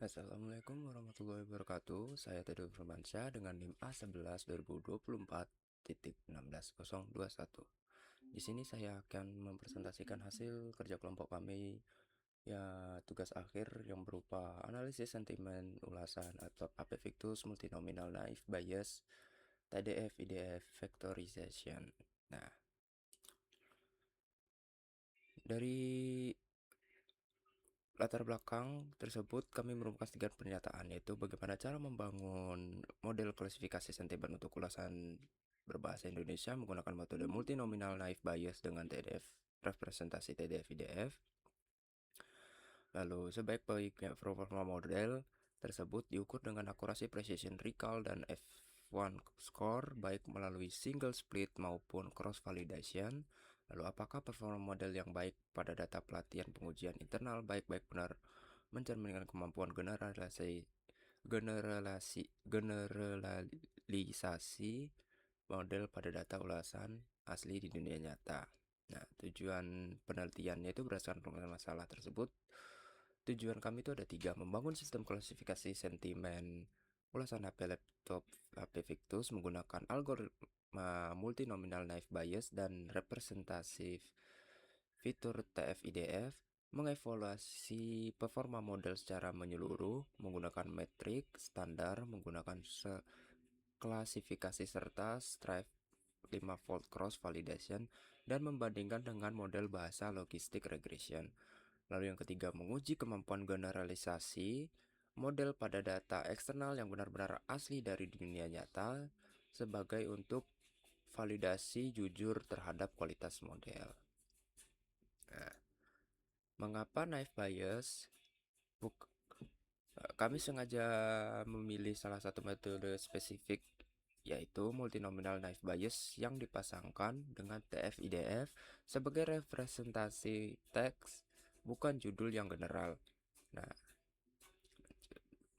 Assalamualaikum warahmatullahi wabarakatuh. Saya Tedo Firmansyah dengan NIM A11 2024.16021. Di sini saya akan mempresentasikan hasil kerja kelompok kami, ya, tugas akhir yang berupa analisis sentimen ulasan atau Apevictus multinominal naive Bayes TDF IDF factorization. Nah, dari latar belakang tersebut kami merumuskan 3 pernyataan, yaitu bagaimana cara membangun model klasifikasi sentimen untuk ulasan berbahasa Indonesia menggunakan metode multinominal naive Bayes dengan TDF representasi TDF IDF. Lalu sebaik-baiknya performa model tersebut diukur dengan akurasi precision recall dan F1 score baik melalui single split maupun cross validation. Lalu apakah performa model yang baik pada data pelatihan pengujian internal baik-baik benar mencerminkan kemampuan generalisasi model pada data ulasan asli di dunia nyata. Nah, tujuan penelitiannya itu berdasarkan pengembangan masalah tersebut. Tujuan kami itu ada 3: membangun sistem klasifikasi sentimen ulasan HP laptop HP Victus menggunakan algoritma multinominal naive Bayes dan representatif fitur TF-IDF, mengevaluasi performa model secara menyeluruh menggunakan metrik standar, menggunakan klasifikasi serta strive 5-fold cross validation, dan membandingkan dengan model bahasa logistik regression. Lalu yang ketiga, menguji kemampuan generalisasi model pada data eksternal yang benar-benar asli dari dunia nyata sebagai untuk validasi jujur terhadap kualitas model. Nah, mengapa naive Bayes? Kami sengaja memilih salah satu metode spesifik, yaitu multinominal naive Bayes yang dipasangkan dengan TF-IDF sebagai representasi teks, bukan judul yang general. Nah,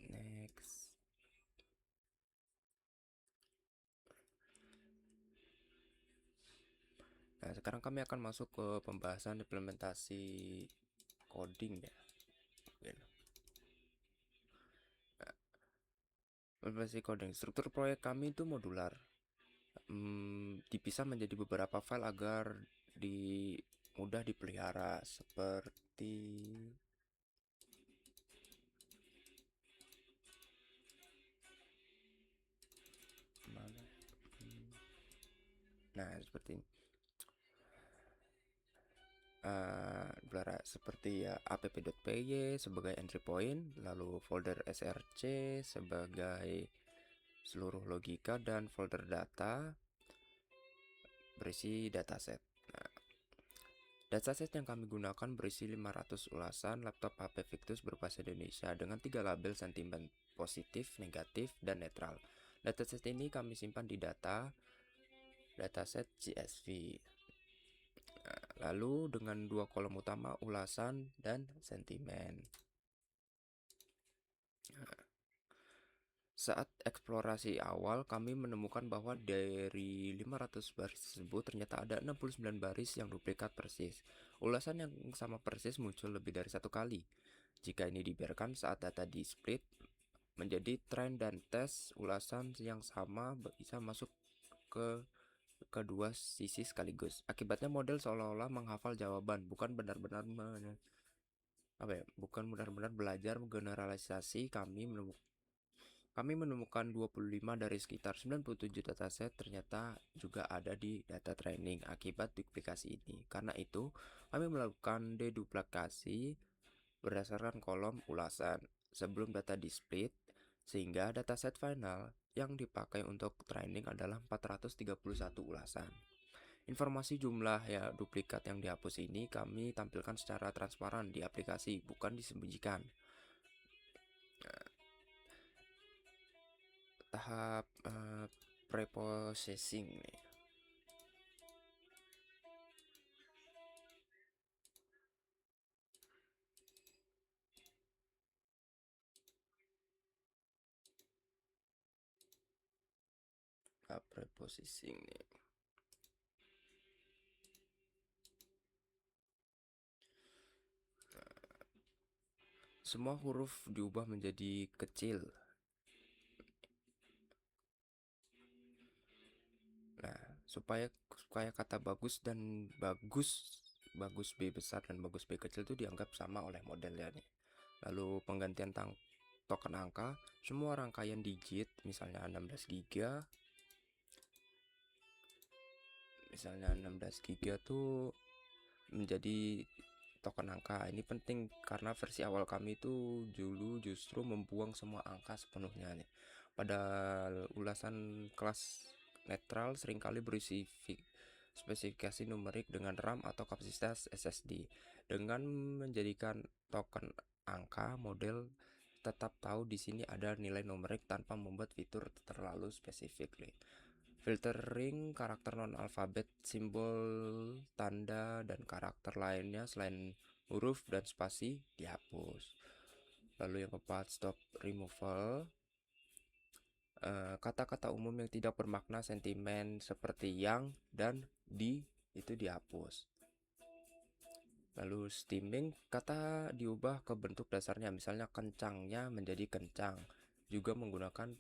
next. Nah, sekarang kami akan masuk ke pembahasan implementasi coding, ya. Nah, implementasi coding. Struktur proyek kami itu modular. Dipisah menjadi beberapa file agar mudah dipelihara, seperti mana? Nah, seperti ini. Seperti ya app.py sebagai entry point, lalu folder src sebagai seluruh logika, dan folder data berisi dataset. Nah, dataset yang kami gunakan berisi 500 ulasan laptop HP Victus berbahasa Indonesia dengan 3 label sentimen positif, negatif, dan netral. Dataset ini kami simpan di dataset CSV. Lalu dengan 2 kolom utama ulasan dan sentimen. Saat eksplorasi awal, kami menemukan bahwa dari 500 baris tersebut ternyata ada 69 baris yang duplikat persis. Ulasan yang sama persis muncul lebih dari 1 kali. Jika ini dibiarkan saat data di split menjadi trend dan tes, ulasan yang sama bisa masuk ke kedua sisi sekaligus. Akibatnya model seolah-olah menghafal jawaban, bukan benar-benar belajar generalisasi. Kami menemukan 25 dari sekitar 97 dataset ternyata juga ada di data training akibat duplikasi ini. Karena itu, kami melakukan deduplikasi berdasarkan kolom ulasan sebelum data di split, sehingga dataset final yang dipakai untuk training adalah 431 ulasan. Informasi jumlah duplikat yang dihapus ini kami tampilkan secara transparan di aplikasi, bukan disembunyikan. Tahap preprocessing nih. Tahap preprocessing nih. semua huruf diubah menjadi kecil. Nah, supaya kata bagus dan bagus B besar dan bagus B kecil itu dianggap sama oleh modelnya nih. Lalu penggantian token angka, semua rangkaian digit misalnya 16 giga. Misalnya 16 giga tuh menjadi token angka. Ini penting karena versi awal kami itu dulu justru membuang semua angka sepenuhnya nih. Pada ulasan kelas netral seringkali berisi spesifikasi numerik dengan RAM atau kapasitas SSD. Dengan menjadikan token angka, model tetap tahu di sini ada nilai numerik tanpa membuat fitur terlalu spesifik nih. Filtering karakter non-alfabet, simbol, tanda, dan karakter lainnya selain huruf dan spasi dihapus. Lalu yang keempat, stop removal. Kata-kata umum yang tidak bermakna sentimen seperti yang dan di itu dihapus. Lalu steaming, kata diubah ke bentuk dasarnya, misalnya kencangnya menjadi kencang, juga menggunakan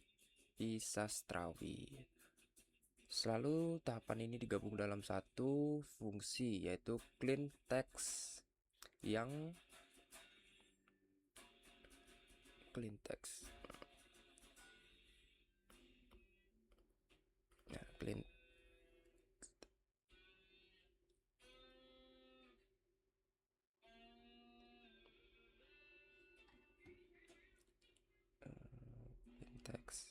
pisastrawi. Selalu tahapan ini digabung dalam satu fungsi, yaitu clean text yang clean text. Nah, clean text.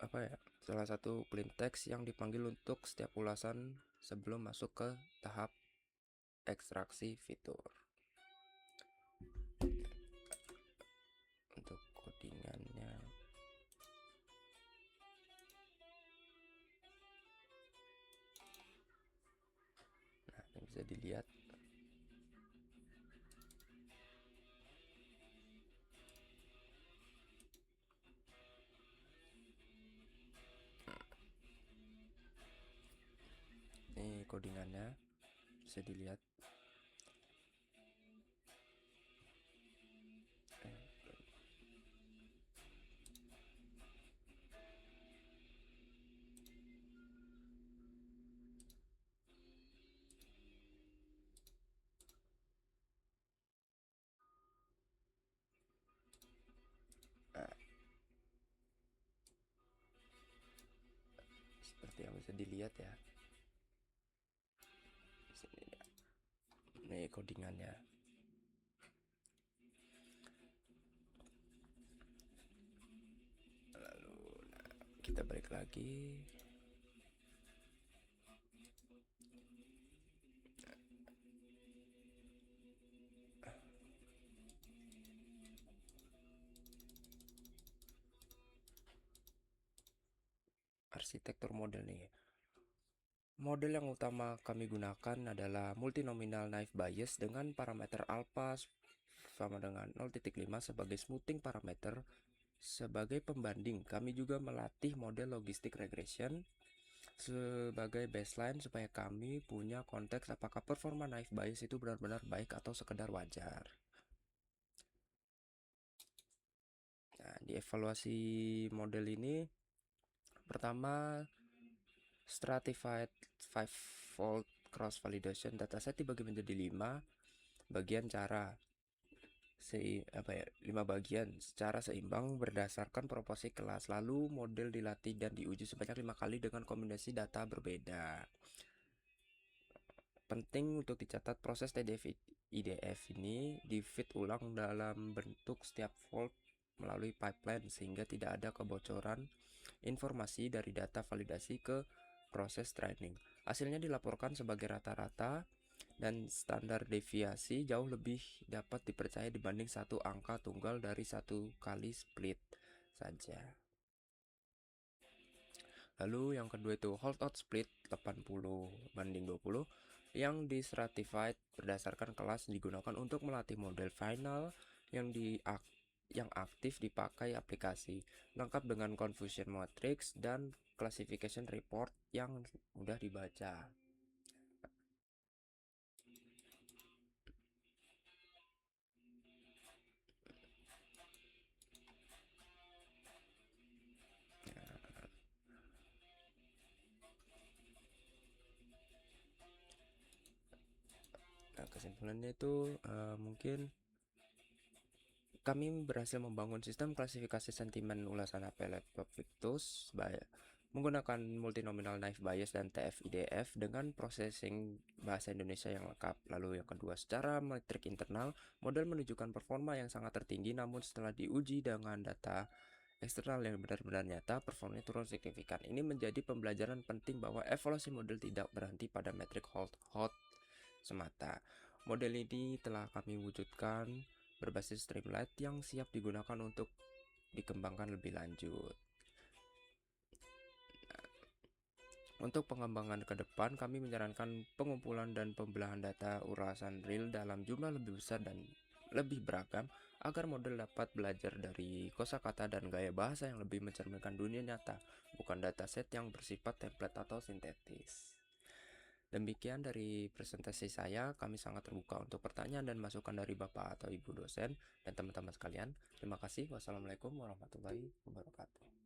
Apa ya? Salah satu clean text yang dipanggil untuk setiap ulasan sebelum masuk ke tahap ekstraksi fitur. Untuk codingannya, nah ini bisa dilihat. Ini codingannya bisa dilihat. Nah, seperti yang bisa dilihat ya. Ini codingannya. Lalu kita balik lagi. Arsitektur model nih. Model yang utama kami gunakan adalah multinominal naive Bayes dengan parameter alpha sama dengan 0.5 sebagai smoothing parameter. Sebagai pembanding, kami juga melatih model logistic regression sebagai baseline supaya kami punya konteks apakah performa naive Bayes itu benar-benar baik atau sekedar wajar. Nah, di evaluasi model ini pertama, stratified 5-fold cross validation dataset dibagi menjadi 5 bagian 5 bagian secara seimbang berdasarkan proporsi kelas. Lalu model dilatih dan diuji sebanyak 5 kali dengan kombinasi data berbeda. Penting untuk dicatat proses TDF IDF ini di-feed ulang dalam bentuk setiap fold melalui pipeline sehingga tidak ada kebocoran informasi dari data validasi ke proses training. Hasilnya dilaporkan sebagai rata-rata dan standar deviasi jauh lebih dapat dipercaya dibanding satu angka tunggal dari satu kali split saja. Lalu yang kedua itu holdout split 80/20 yang distratified berdasarkan kelas digunakan untuk melatih model final yang yang aktif dipakai aplikasi, lengkap dengan confusion matrix dan classification report yang mudah dibaca. Nah, kesimpulannya itu mungkin kami berhasil membangun sistem klasifikasi sentimen ulasan HP laptop Victus menggunakan multinominal naive Bayes dan TF-IDF dengan processing bahasa Indonesia yang lengkap. Lalu yang kedua, secara metrik internal, model menunjukkan performa yang sangat tertinggi, namun setelah diuji dengan data eksternal yang benar-benar nyata, performanya turun signifikan. Ini menjadi pembelajaran penting bahwa evaluasi model tidak berhenti pada metrik hot semata. Model ini telah kami wujudkan berbasis Streamlit yang siap digunakan untuk dikembangkan lebih lanjut. Untuk pengembangan ke depan, kami menyarankan pengumpulan dan pembelahan data ulasan real dalam jumlah lebih besar dan lebih beragam agar model dapat belajar dari kosakata dan gaya bahasa yang lebih mencerminkan dunia nyata, bukan dataset yang bersifat template atau sintetis. Demikian dari presentasi saya, kami sangat terbuka untuk pertanyaan dan masukan dari Bapak atau Ibu dosen dan teman-teman sekalian. Terima kasih. Wassalamualaikum warahmatullahi wabarakatuh.